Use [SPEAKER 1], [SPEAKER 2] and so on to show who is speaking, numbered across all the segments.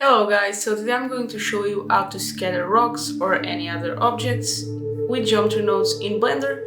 [SPEAKER 1] Hello guys, so today I'm going to show you how to scatter rocks or any other objects with geometry nodes in Blender.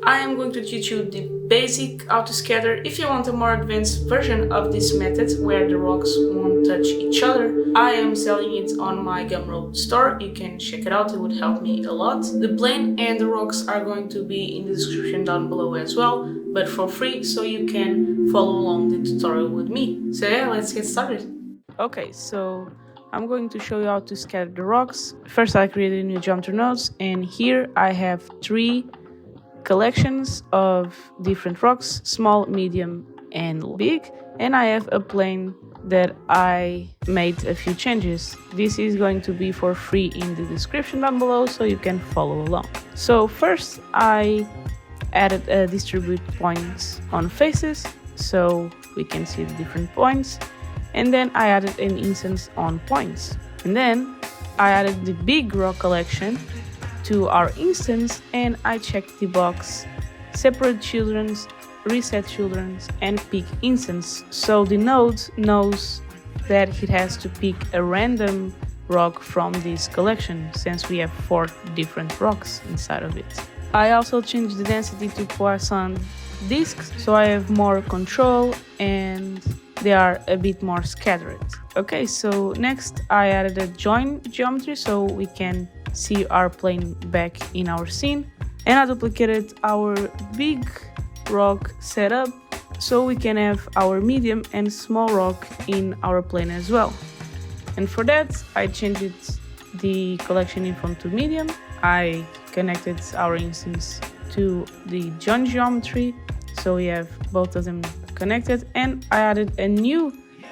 [SPEAKER 1] I am going to teach you the basic how to scatter. If you want a more advanced version of this method where the rocks won't touch each other, I am selling it on my Gumroad store. You can check it out, it would help me a lot. The plane and the rocks are going to be in the description down below as well, but for free, so you can follow along the tutorial with me. So yeah, let's get started. Okay, so I'm going to show you how to scatter the rocks. First, I created a new geometry nodes, and here I have 3 collections of different rocks, small, medium, and big. And I have a plane that I made a few changes. This is going to be for free in the description down below, so you can follow along. So first, I added a distribute points on faces, so we can see the different points. And then I added an instance on points. And then I added the big rock collection to our instance, and I checked the box separate children's, reset children's, and pick instance. So the node knows that it has to pick a random rock from this collection, since we have 4 different rocks inside of it. I also changed the density to Poisson disks, so I have more control and they are a bit more scattered. Okay, so next I added a join geometry so we can see our plane back in our scene, and I duplicated our big rock setup so we can have our medium and small rock in our plane as well. And for that I changed the collection info to medium. I connected our instance to the join geometry so we have both of them connected, and I added a new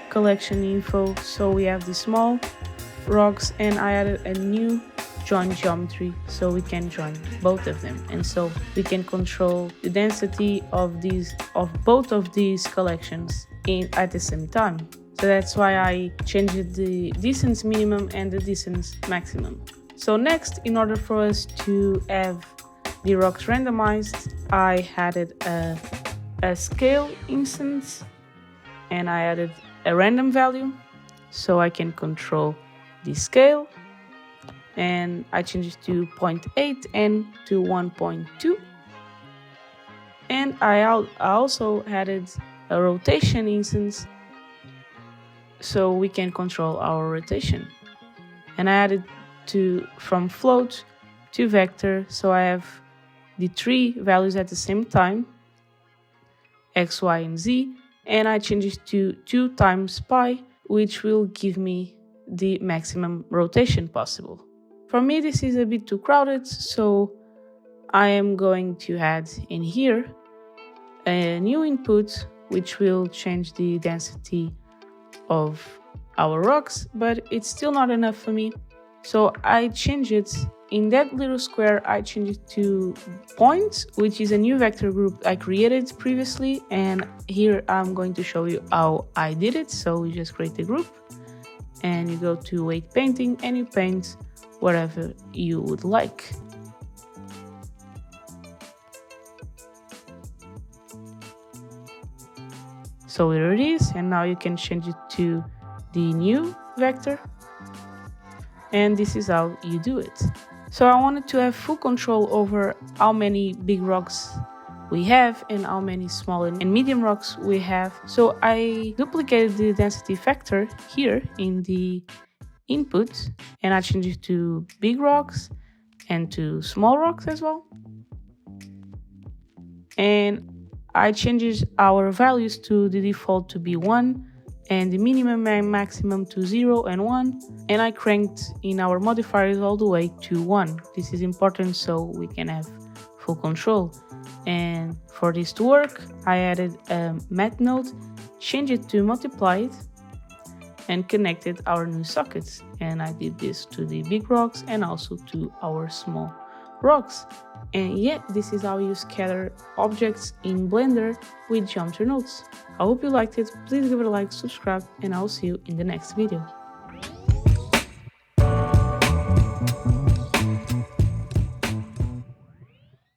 [SPEAKER 1] collection info so we have the small rocks, and I added a new join geometry so we can join both of them, and so we can control the density of both of these collections at the same time. So that's why I changed the distance minimum and the distance maximum. So next, in order for us to have the rocks randomized, I added a scale instance, and I added a random value so I can control the scale, and I changed it to 0.8 and to 1.2. And I also added a rotation instance so we can control our rotation, and I added from float to vector so I have the 3 values at the same time, X, Y, and Z, and I change it to 2 times pi, which will give me the maximum rotation possible. For me, this is a bit too crowded, so I am going to add in here a new input, which will change the density of our rocks, but it's still not enough for me. So I change it. In that little square, I changed it to points, which is a new vector group I created previously, and here I'm going to show you how I did it. So we just create a group, and you go to weight painting, and you paint whatever you would like. So here it is, and now you can change it to the new vector, and this is how you do it. So I wanted to have full control over how many big rocks we have and how many small and medium rocks we have. So I duplicated the density factor here in the input, and I changed it to big rocks and to small rocks as well. And I changed our values to the default to be 1, and the minimum and maximum to 0 and 1, and I cranked in our modifiers all the way to 1. This is important so we can have full control. And for this to work, I added a math node, changed it to multiplied, and connected our new sockets. And I did this to the big rocks and also to our small rocks. And yeah, this is how you scatter objects in Blender with geometry nodes. I hope you liked it. Please give it a like, subscribe, and I'll see you in the next video.